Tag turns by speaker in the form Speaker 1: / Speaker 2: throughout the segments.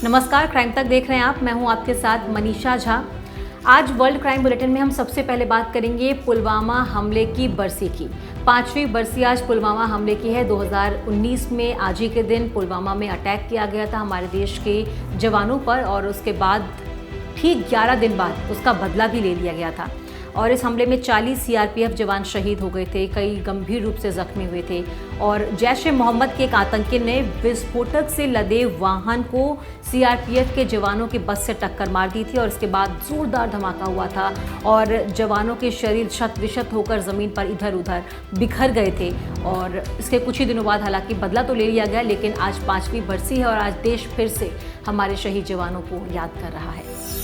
Speaker 1: नमस्कार, क्राइम तक देख रहे हैं आप। मैं हूं आपके साथ मनीषा झा। आज वर्ल्ड क्राइम बुलेटिन में हम सबसे पहले बात करेंगे पुलवामा हमले की बरसी की। 5वीं बरसी आज पुलवामा हमले की है। 2019 में आज ही के दिन पुलवामा में अटैक किया गया था हमारे देश के जवानों पर, और उसके बाद ठीक 11 दिन बाद उसका बदला भी ले लिया गया था। और इस हमले में 40 सीआरपीएफ जवान शहीद हो गए थे, कई गंभीर रूप से जख्मी हुए थे। और जैश ए मोहम्मद के एक आतंकी ने विस्फोटक से लदे वाहन को सीआरपीएफ के जवानों की बस से टक्कर मार दी थी, और इसके बाद जोरदार धमाका हुआ था और जवानों के शरीर शत विशत होकर ज़मीन पर इधर उधर बिखर गए थे। और इसके कुछ ही दिनों बाद हालांकि बदला तो ले लिया गया, लेकिन आज 5वीं बरसी है और आज देश फिर से हमारे शहीद जवानों को याद कर रहा है।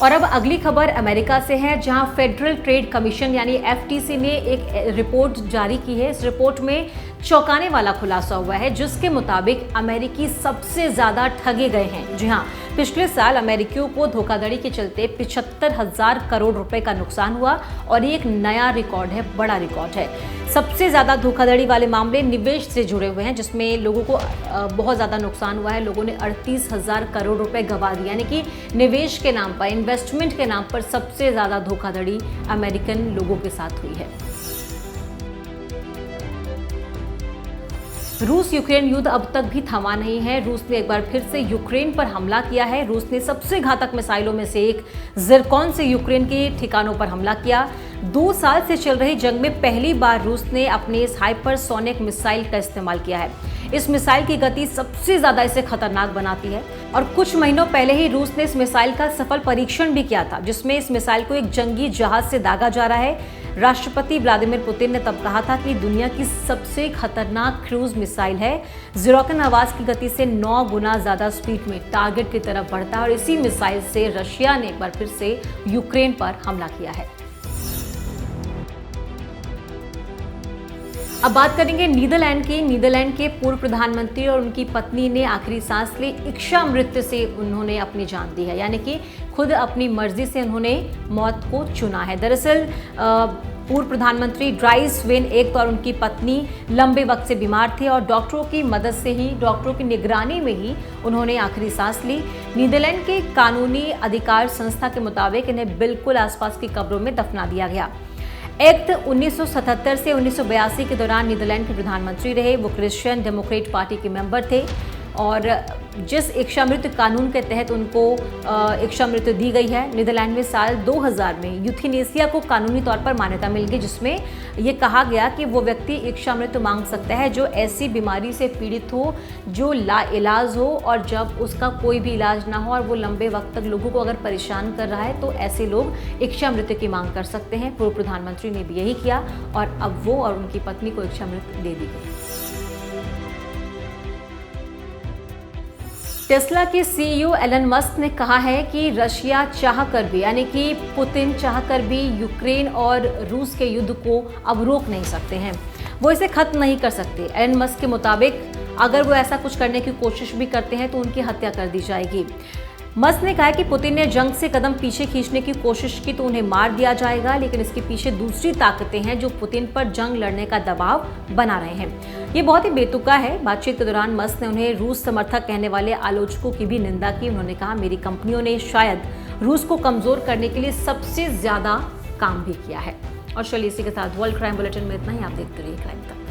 Speaker 1: और अब अगली खबर अमेरिका से है, जहां फेडरल ट्रेड कमीशन यानी एफटीसी ने एक रिपोर्ट जारी की है। इस रिपोर्ट में चौंकाने वाला खुलासा हुआ है, जिसके मुताबिक अमेरिकी सबसे ज्यादा ठगे गए हैं। जी हां, पिछले साल अमेरिकियों को धोखाधड़ी के चलते 75,000 करोड़ रुपए का नुकसान हुआ, और ये एक नया रिकॉर्ड है, बड़ा रिकॉर्ड है। सबसे ज्यादा धोखाधड़ी वाले मामले निवेश से जुड़े हुए हैं, जिसमें लोगों को बहुत ज्यादा नुकसान हुआ है। लोगों ने 38,000 करोड़ रुपए गंवा दिए, यानी कि निवेश के नाम पर, इन्वेस्टमेंट के नाम पर सबसे ज्यादा धोखाधड़ी अमेरिकन लोगों के साथ हुई है। रूस यूक्रेन युद्ध अब तक भी थमा नहीं है। रूस ने एक बार फिर से यूक्रेन पर हमला किया है। रूस ने सबसे घातक मिसाइलों में से एक ज़िरकॉन से यूक्रेन के ठिकानों पर हमला किया। 2 साल से चल रही जंग में पहली बार रूस ने अपने इस हाइपरसोनिक मिसाइल का इस्तेमाल किया है। इस मिसाइल की गति सबसे ज्यादा इसे खतरनाक बनाती है, और कुछ महीनों पहले ही रूस ने इस मिसाइल का सफल परीक्षण भी किया था, जिसमें इस मिसाइल को एक जंगी जहाज से दागा जा रहा है। राष्ट्रपति व्लादिमीर पुतिन ने तब कहा था कि दुनिया की सबसे खतरनाक क्रूज मिसाइल है। ज़िरकॉन आवाज की गति से 9 गुना ज्यादा स्पीड में टारगेट की तरफ बढ़ता है, और इसी मिसाइल से रशिया ने एक बार फिर से यूक्रेन पर हमला किया है। अब बात करेंगे नीदरलैंड की। नीदरलैंड के पूर्व प्रधानमंत्री और उनकी पत्नी ने आखिरी सांस ली। इच्छा मृत्यु से उन्होंने अपनी जान दी है, यानी कि खुद अपनी मर्जी से उन्होंने मौत को चुना है। दरअसल पूर्व प्रधानमंत्री ड्राइस वेन एक और उनकी पत्नी लंबे वक्त से बीमार थे, और डॉक्टरों की मदद से ही, डॉक्टरों की निगरानी में ही उन्होंने आखिरी सांस ली। नीदरलैंड के कानूनी अधिकार संस्था के मुताबिक इन्हें बिल्कुल आसपास की कब्रों में दफना दिया गया। एक्ट 1977 से 1982 के दौरान नीदरलैंड के प्रधानमंत्री रहे। वो क्रिश्चियन डेमोक्रेट पार्टी के मेंबर थे, और जिस इच्छा मृत्यु कानून के तहत उनको इच्छा मृत्यु दी गई है। नीदरलैंड में साल 2000 में यूथेनेसिया को कानूनी तौर पर मान्यता मिल गई, जिसमें ये कहा गया कि वो व्यक्ति इच्छा मृत्यु मांग सकता है जो ऐसी बीमारी से पीड़ित हो जो लाइलाज हो, और जब उसका कोई भी इलाज ना हो और वो लंबे वक्त तक लोगों को अगर परेशान कर रहा है, तो ऐसे लोग इच्छा मृत्यु की मांग कर सकते हैं। पूर्व प्रधानमंत्री ने भी यही किया, और अब वो और उनकी पत्नी को इच्छा मृत्यु दे दी गई। टेस्ला के सीईओ एलन मस्क ने कहा है कि रशिया चाहकर भी, यानी कि पुतिन चाहकर भी यूक्रेन और रूस के युद्ध को अब रोक नहीं सकते हैं, वो इसे खत्म नहीं कर सकते। एलन मस्क के मुताबिक अगर वो ऐसा कुछ करने की कोशिश भी करते हैं तो उनकी हत्या कर दी जाएगी। मस्क ने कहा कि पुतिन ने जंग से कदम पीछे खींचने की कोशिश की तो उन्हें मार दिया जाएगा, लेकिन इसके पीछे दूसरी ताकतें हैं जो पुतिन पर जंग लड़ने का दबाव बना रहे हैं। ये बहुत ही बेतुका है। बातचीत के दौरान मस्क ने उन्हें रूस समर्थक कहने वाले आलोचकों की भी निंदा की। उन्होंने कहा, मेरी कंपनियों ने शायद रूस को कमजोर करने के लिए सबसे ज्यादा काम भी किया है। और चलिए इसी के साथ वर्ल्ड क्राइम बुलेटिन में इतना ही। आप देखते रहिए क्राइम तक।